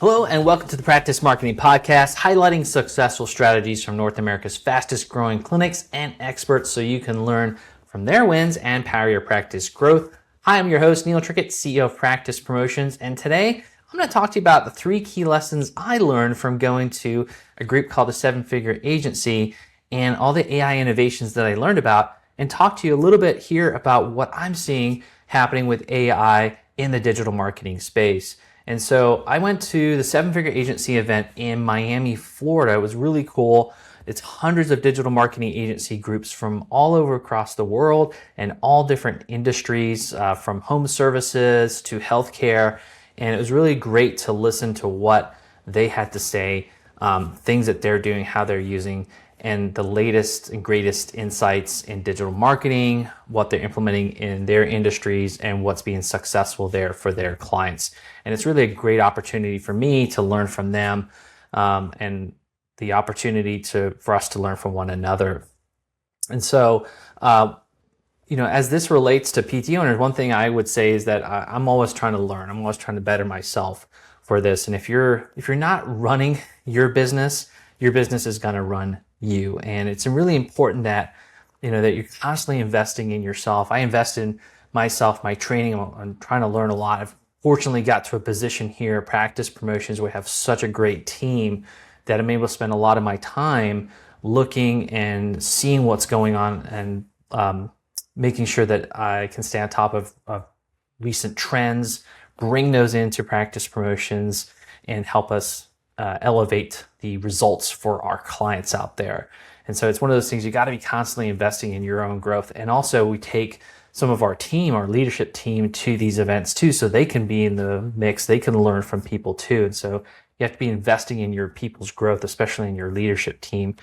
Hello and welcome to the Practice Marketing Podcast, highlighting successful strategies from North America's fastest growing clinics and experts so you can learn from their wins and power your practice growth. Hi, I'm your host, Neil Trickett, CEO of Practice Promotions, and today I'm going to talk to you about the 3 key lessons I learned from going to a group called the 7-Figure Agency and all the AI innovations that I learned about, and talk to you a little bit here about what I'm seeing happening with AI in the digital marketing space. And so I went to the 7-Figure Agency event in Miami, Florida. It was really cool. It's hundreds of digital marketing agency groups from all over across the world and all different industries, from home services to healthcare. And it was really great to listen to what they had to say, things that they're doing, how they're using, and the latest and greatest insights in digital marketing, what they're implementing in their industries, and what's being successful there for their clients. And it's really a great opportunity for me to learn from them, and the opportunity for us to learn from one another. And so, as this relates to PT owners, one thing I would say is that I'm always trying to learn. I'm always trying to better myself for this. And if you're not running your business is going to run you. And it's really important that that you're constantly investing in yourself. I invest in myself, my training. I'm trying to learn a lot. I've fortunately got to a position here, Practice Promotions, where we have such a great team that I'm able to spend a lot of my time looking and seeing what's going on and making sure that I can stay on top of recent trends, bring those into Practice Promotions, and help us elevate the results for our clients out there. And so it's one of those things you got to be constantly investing in your own growth. And also we take some of our team, our leadership team, to these events too, so they can be in the mix. They can learn from people too. And so you have to be investing in your people's growth, especially in your leadership team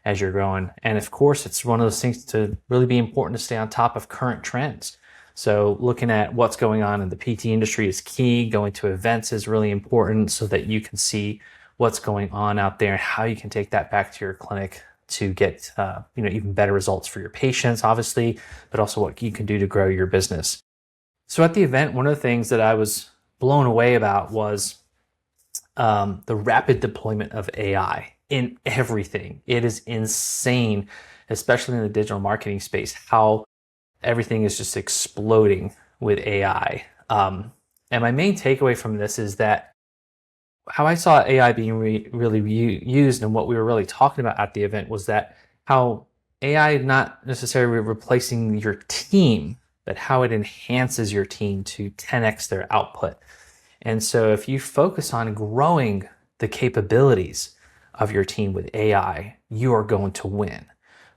as you're growing. And of course, it's one of those things to really be important to stay on top of current trends. So looking at what's going on in the PT industry is key. Going to events is really important so that you can see what's going on out there and how you can take that back to your clinic to get even better results for your patients, obviously, but also what you can do to grow your business. So at the event, one of the things that I was blown away about was the rapid deployment of AI in everything. It is insane, especially in the digital marketing space, how everything is just exploding with AI. And my main takeaway from this is that how I saw AI being really used, and what we were really talking about at the event, was that how AI is not necessarily replacing your team, but how it enhances your team to 10x their output. And so if you focus on growing the capabilities of your team with AI, you are going to win.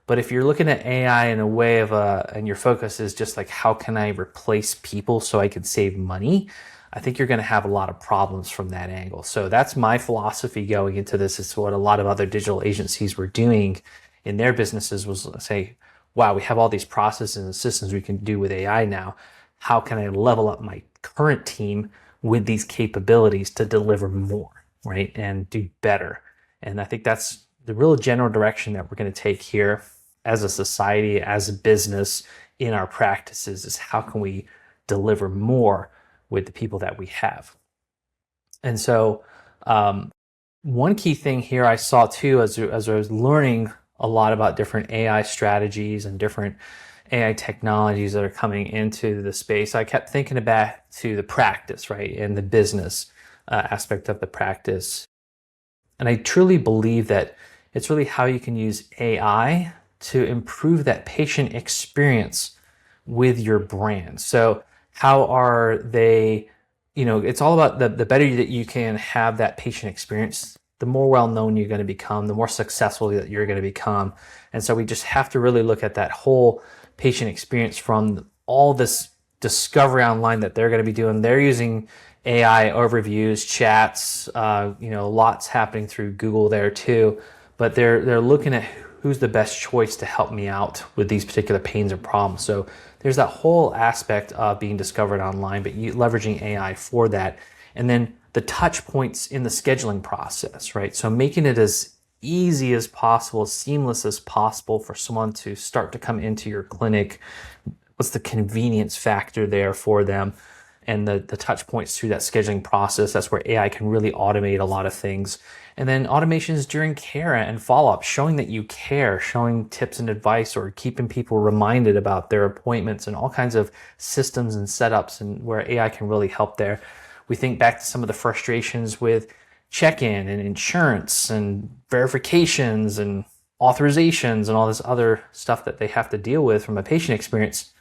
But if you're looking at AI in a way of and your focus is just like, how can I replace people so I can save money? I think you're going to have a lot of problems from that angle. So that's my philosophy going into this. It's what a lot of other digital agencies were doing in their businesses, was say, wow, we have all these processes and systems we can do with AI now. How can I level up my current team with these capabilities to deliver more, right? And do better. And I think that's the real general direction that we're going to take here as a society, as a business, in our practices, is how can we deliver more with the people that we have. And so one key thing here I saw too, as I was learning a lot about different AI strategies and different AI technologies that are coming into the space, I kept thinking back to the practice, right, and the business aspect of the practice. And I truly believe that it's really how you can use AI to improve that patient experience with your brand. So how are they, it's all about the better that you can have that patient experience, the more well-known you're going to become, the more successful that you're going to become. And so we just have to really look at that whole patient experience from all this discovery online that they're going to be doing. They're using AI overviews, chats, lots happening through Google there too. But they're looking at who's the best choice to help me out with these particular pains and problems. So there's that whole aspect of being discovered online, but leveraging AI for that. And then the touch points in the scheduling process, right? So making it as easy as possible, seamless as possible for someone to start to come into your clinic. What's the convenience factor there for them? and the touch points through that scheduling process. That's where AI can really automate a lot of things. And then automations during care and follow-up, showing that you care, showing tips and advice, or keeping people reminded about their appointments, and all kinds of systems and setups, and where AI can really help there. We think back to some of the frustrations with check-in and insurance and verifications and authorizations and all this other stuff that they have to deal with from a patient experience.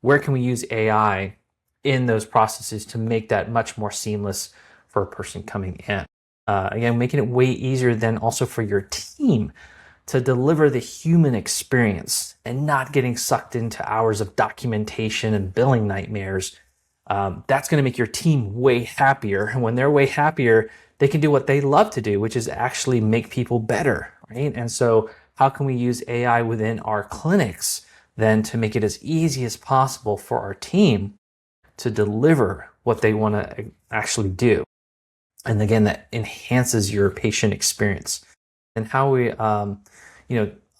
Where can we use AI in those processes to make that much more seamless for a person coming in? Again, making it way easier then also for your team to deliver the human experience and not getting sucked into hours of documentation and billing nightmares. That's going to make your team way happier. And when they're way happier, they can do what they love to do, which is actually make people better, right? And so how can we use AI within our clinics then to make it as easy as possible for our team to deliver what they want to actually do? And again, that enhances your patient experience. And how we,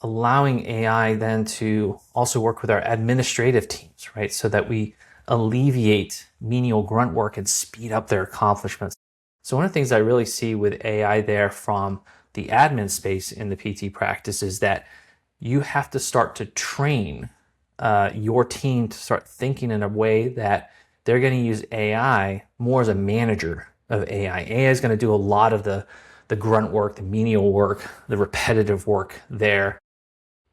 allowing AI then to also work with our administrative teams, right? So that we alleviate menial grunt work and speed up their accomplishments. So one of the things I really see with AI there from the admin space in the PT practice is that you have to start to train your team to start thinking in a way that they're going to use AI more as a manager of AI. AI is going to do a lot of the grunt work, the menial work, the repetitive work there.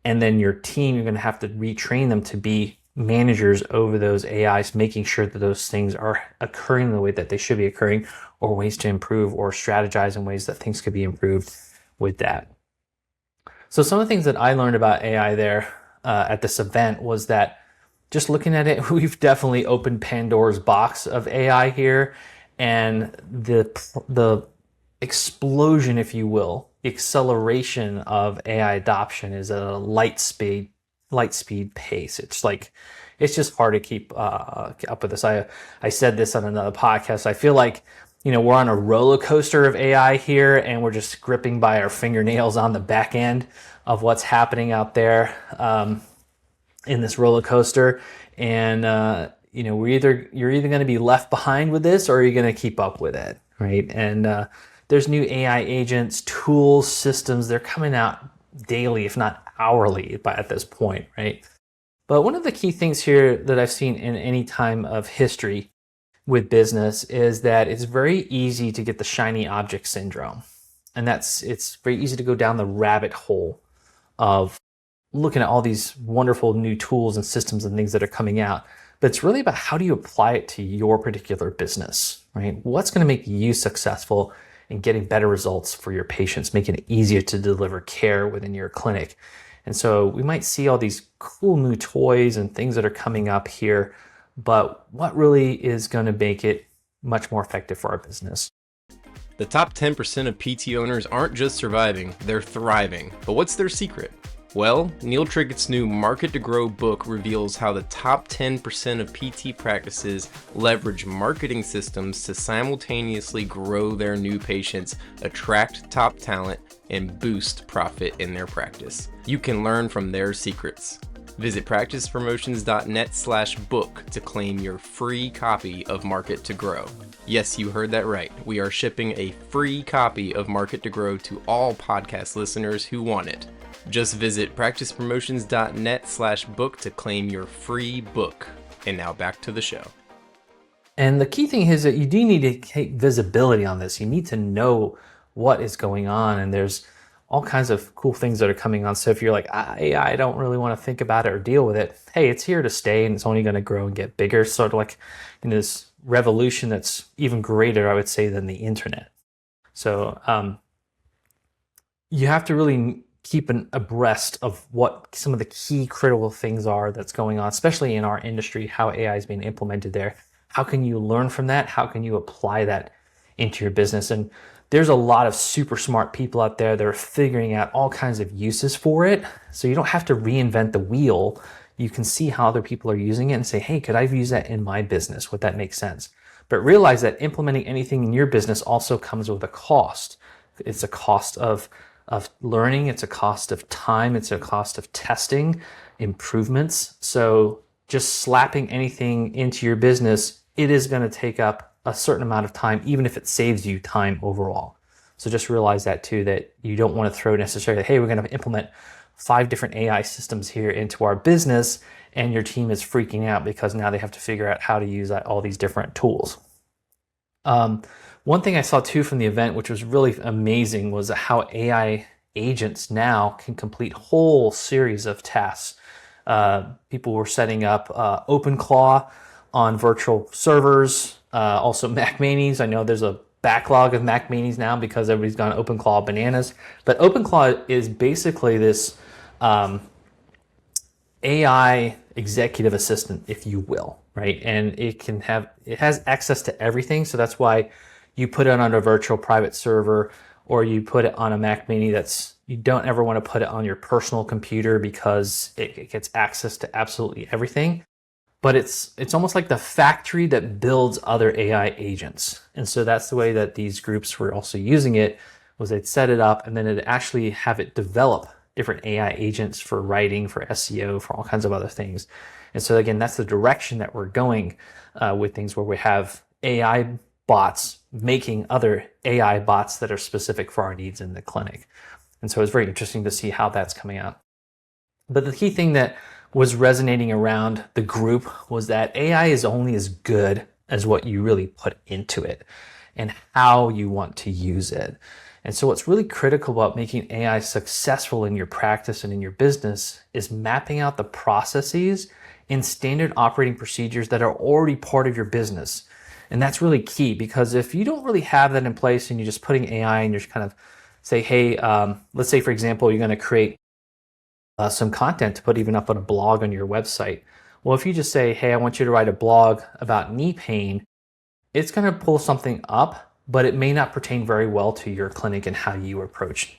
And then your team, you're going to have to retrain them to be managers over those AIs, making sure that those things are occurring the way that they should be occurring, or ways to improve, or strategize in ways that things could be improved with that. So some of the things that I learned about AI there at this event was that just looking at it, we've definitely opened Pandora's box of AI here. And the explosion, if you will, the acceleration of AI adoption is at a light speed pace. It's just hard to keep up with this. I said this on another podcast. I feel like, we're on a roller coaster of AI here, and we're just gripping by our fingernails on the back end of what's happening out there in this roller coaster. And you're either going to be left behind with this, or you're going to keep up with it, right? And there's new AI agents, tools, systems. They're coming out daily, if not hourly, at this point, right? But one of the key things here that I've seen in any time of history with business is that it's very easy to get the shiny object syndrome, and it's very easy to go down the rabbit hole of looking at all these wonderful new tools and systems and things that are coming out. But it's really about how do you apply it to your particular business, right? What's going to make you successful in getting better results for your patients, making it easier to deliver care within your clinic. And so we might see all these cool new toys and things that are coming up here, but what really is going to make it much more effective for our business? The top 10% of PT owners aren't just surviving, they're thriving. But what's their secret? Well, Neil Trickett's new Market to Grow book reveals how the top 10% of PT practices leverage marketing systems to simultaneously grow their new patients, attract top talent, and boost profit in their practice. You can learn from their secrets. Visit practicepromotions.net/book to claim your free copy of Market to Grow. Yes, you heard that right. We are shipping a free copy of Market to Grow to all podcast listeners who want it. Just visit practicepromotions.net/book to claim your free book. And now back to the show. And the key thing is that you do need to take visibility on this. You need to know what is going on, and there's all kinds of cool things that are coming on. So if you're like, I don't really want to think about it or deal with it, hey, it's here to stay, and it's only going to grow and get bigger. Sort of like in this revolution that's even greater, I would say, than the internet. So you have to really keep abreast of what some of the key critical things are that's going on, especially in our industry, how AI is being implemented there. How can you learn from that? How can you apply that into your business? And there's a lot of super smart people out there that are figuring out all kinds of uses for it. So you don't have to reinvent the wheel. You can see how other people are using it and say, hey, could I use that in my business? Would that make sense? But realize that implementing anything in your business also comes with a cost. It's a cost of learning. It's a cost of time. It's a cost of testing, improvements. So just slapping anything into your business it is going to take up a certain amount of time, even if it saves you time overall. So just realize that too, that you don't want to throw necessarily, hey, we're going to implement 5 different AI systems here into our business, and your team is freaking out because now they have to figure out how to use all these different tools. One thing I saw too from the event, which was really amazing, was how AI agents now can complete whole series of tasks. People were setting up OpenClaw on virtual servers, also Mac Minis. I know there's a backlog of Mac Minis now because everybody's gone OpenClaw bananas. But OpenClaw is basically this AI executive assistant, if you will, right? And it has access to everything. So that's why you put it on a virtual private server, or you put it on a Mac Mini. You don't ever want to put it on your personal computer because it gets access to absolutely everything. But it's almost like the factory that builds other AI agents. And so that's the way that these groups were also using it, was they'd set it up and then it'd actually have it develop different AI agents for writing, for SEO, for all kinds of other things. And so again, that's the direction that we're going with things, where we have AI bots making other AI bots that are specific for our needs in the clinic. And so it's very interesting to see how that's coming out. But the key thing that was resonating around the group was that AI is only as good as what you really put into it and how you want to use it. And so what's really critical about making AI successful in your practice and in your business is mapping out the processes and standard operating procedures that are already part of your business. And that's really key, because if you don't really have that in place and you're just putting AI and you're just kind of say, hey, let's say, for example, you're going to create some content to put even up on a blog on your website. Well, if you just say, hey, I want you to write a blog about knee pain, it's going to pull something up, but it may not pertain very well to your clinic and how you approach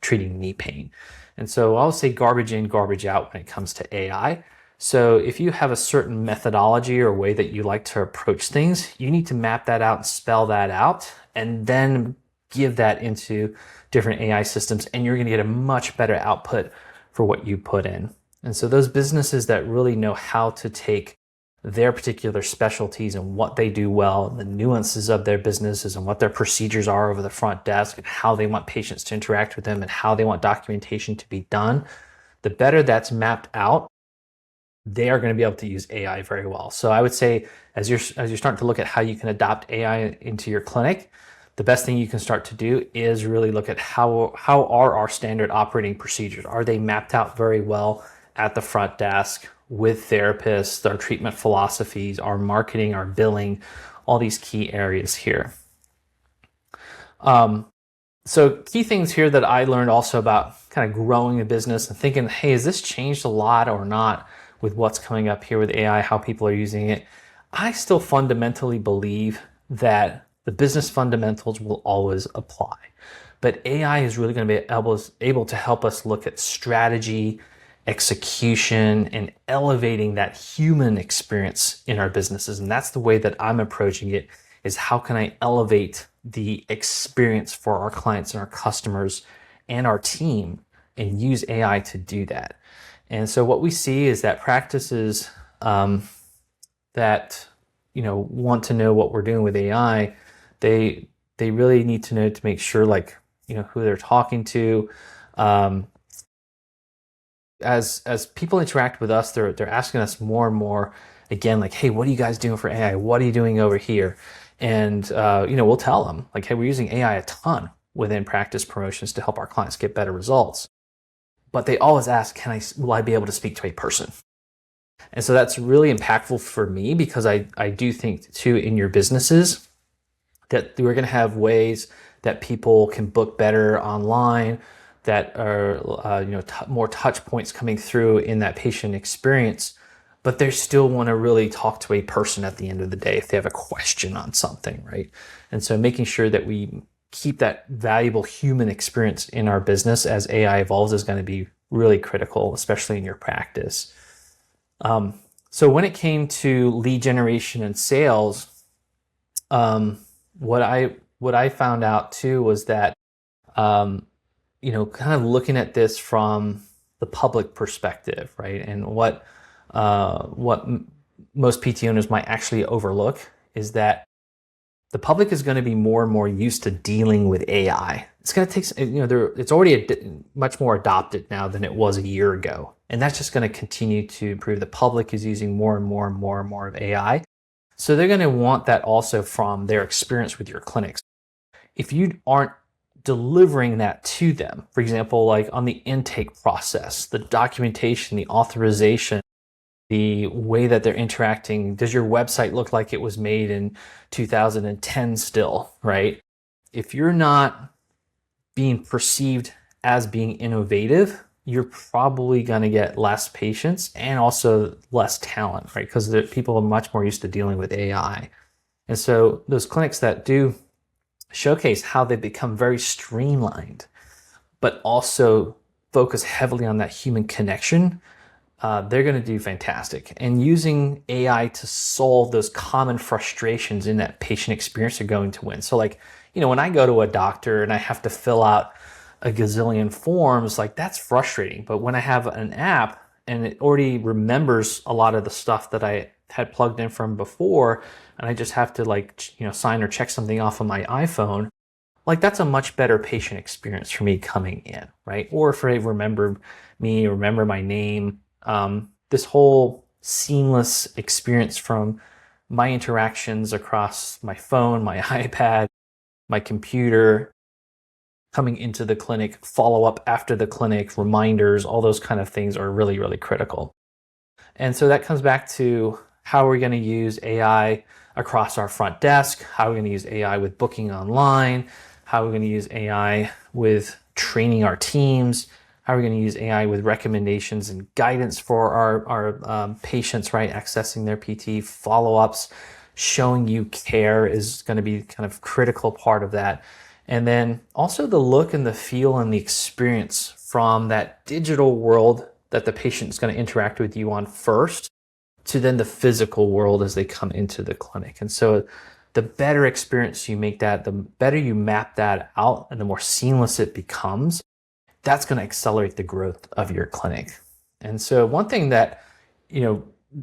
treating knee pain. And so I'll say garbage in, garbage out when it comes to AI. So if you have a certain methodology or way that you like to approach things, you need to map that out and spell that out, and then give that into different AI systems, and you're going to get a much better output for what you put in. And so those businesses that really know how to take their particular specialties and what they do well, the nuances of their businesses and what their procedures are over the front desk and how they want patients to interact with them and how they want documentation to be done, the better that's mapped out, they are going to be able to use AI very well. So I would say, as you're starting to look at how you can adopt AI into your clinic, the best thing you can start to do is really look at how are our standard operating procedures? Are they mapped out very well at the front desk with therapists, our treatment philosophies, our marketing, our billing, all these key areas here. So key things here that I learned also about kind of growing a business and thinking, hey, has this changed a lot or not with what's coming up here with AI, how people are using it? I still fundamentally believe that the business fundamentals will always apply. But AI is really going to be able to help us look at strategy, execution, and elevating that human experience in our businesses. And that's the way that I'm approaching it, is how can I elevate the experience for our clients and our customers and our team, and use AI to do that. And so what we see is that practices that want to know what we're doing with AI, they really need to know to make sure, like, who they're talking to. As people interact with us, they're asking us more and more, again, like, hey, what are you guys doing for AI? What are you doing over here? And we'll tell them, like, hey, we're using AI a ton within practice promotions to help our clients get better results. But they always ask, will I be able to speak to a person? And so that's really impactful for me, because I do think too, in your businesses, that we're going to have ways that people can book better online, that are more touch points coming through in that patient experience, but they still want to really talk to a person at the end of the day if they have a question on something, right? And so making sure that we keep that valuable human experience in our business as AI evolves is going to be really critical, especially in your practice. So when it came to lead generation and sales, what I found out too was that kind of looking at this from the public perspective, right? And what most PT owners might actually overlook is that the public is going to be more and more used to dealing with AI. It's going to take, it's already much more adopted now than it was a year ago. And that's just going to continue to improve. The public is using more and more and more and more of AI. So they're going to want that also from their experience with your clinics. If you aren't delivering that to them, for example, like on the intake process, the documentation, the authorization, the way that they're interacting, does your website look like it was made in 2010 still, right? If you're not being perceived as being innovative, you're probably going to get less patients and also less talent, right? Because people are much more used to dealing with AI. And so those clinics that do showcase how they become very streamlined, but also focus heavily on that human connection, they're going to do fantastic. And using AI to solve those common frustrations in that patient experience are going to win. So like, when I go to a doctor and I have to fill out a gazillion forms, like that's frustrating. But when I have an app and it already remembers a lot of the stuff that I had plugged in from before, and I just have to sign or check something off of my iPhone, like that's a much better patient experience for me coming in, right? Or if they remember me, remember my name, this whole seamless experience from my interactions across my phone, my iPad, my computer, coming into the clinic, follow up after the clinic, reminders, all those kind of things are really, really critical. And so that comes back to how we're going to use AI across our front desk, how we're going to use AI with booking online, how we're going to use AI with training our teams, how we're going to use AI with recommendations and guidance for our patients, right? Accessing their PT, follow-ups, showing you care is going to be kind of critical part of that. And then also the look and the feel and the experience from that digital world that the patient is going to interact with you on first to then the physical world as they come into the clinic. And so the better experience you make that, the better you map that out and the more seamless it becomes, that's going to accelerate the growth of your clinic. And so one thing that,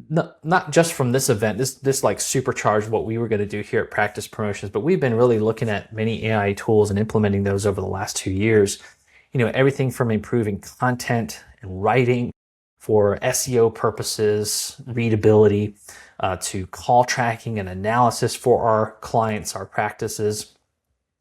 not just from this event, this like supercharged what we were going to do here at Practice Promotions, but we've been really looking at many AI tools and implementing those over the last 2 years. Everything from improving content and writing for SEO purposes, readability, to call tracking and analysis for our clients, our practices,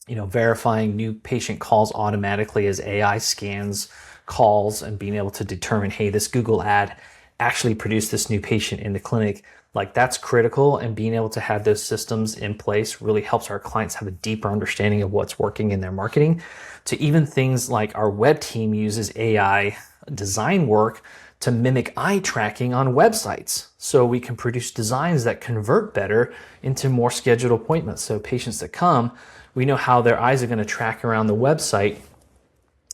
verifying new patient calls automatically as AI scans calls and being able to determine, hey, this Google ad actually produced this new patient in the clinic. Like that's critical, and being able to have those systems in place really helps our clients have a deeper understanding of what's working in their marketing, to even things like our web team uses AI design work to mimic eye tracking on websites. So we can produce designs that convert better into more scheduled appointments. So patients that come, we know how their eyes are going to track around the website,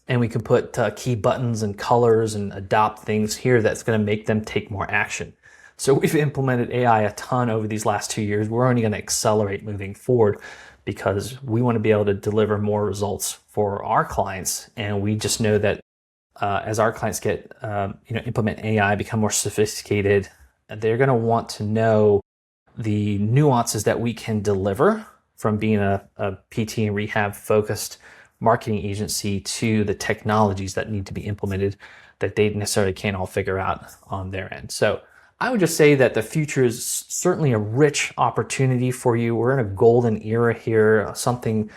and we can put key buttons and colors and adopt things here that's going to make them take more action. So we've implemented AI a ton over these last 2 years. We're only going to accelerate moving forward because we want to be able to deliver more results for our clients. And we just know that as our clients get, implement AI, become more sophisticated, they're going to want to know the nuances that we can deliver from being a PT and rehab focused marketing agency to the technologies that need to be implemented that they necessarily can't all figure out on their end. So I would just say that the future is certainly a rich opportunity for you. We're in a golden era here, something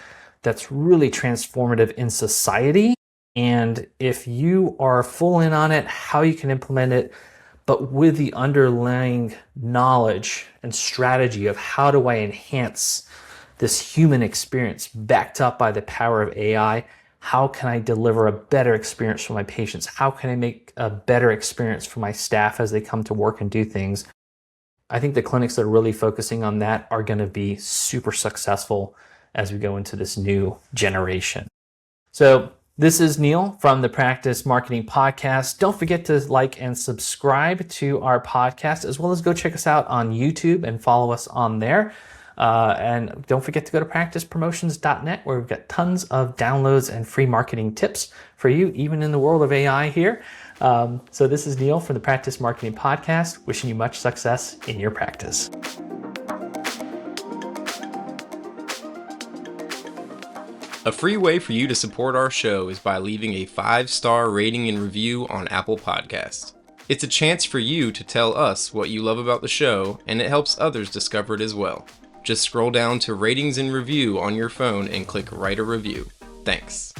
that's really transformative in society. And if you are full in on it, how you can implement it, but with the underlying knowledge and strategy of how do I enhance this human experience backed up by the power of AI, how can I deliver a better experience for my patients? How can I make a better experience for my staff as they come to work and do things? I think the clinics that are really focusing on that are going to be super successful as we go into this new generation. So this is Neil from the Practice Marketing Podcast. Don't forget to like and subscribe to our podcast, as well as go check us out on YouTube and follow us on there. And don't forget to go to practicepromotions.net, where we've got tons of downloads and free marketing tips for you, even in the world of AI here. So this is Neil from the Practice Marketing Podcast, wishing you much success in your practice. A free way for you to support our show is by leaving a 5-star rating and review on Apple Podcasts. It's a chance for you to tell us what you love about the show, and it helps others discover it as well. Just scroll down to ratings and review on your phone and click write a review. Thanks.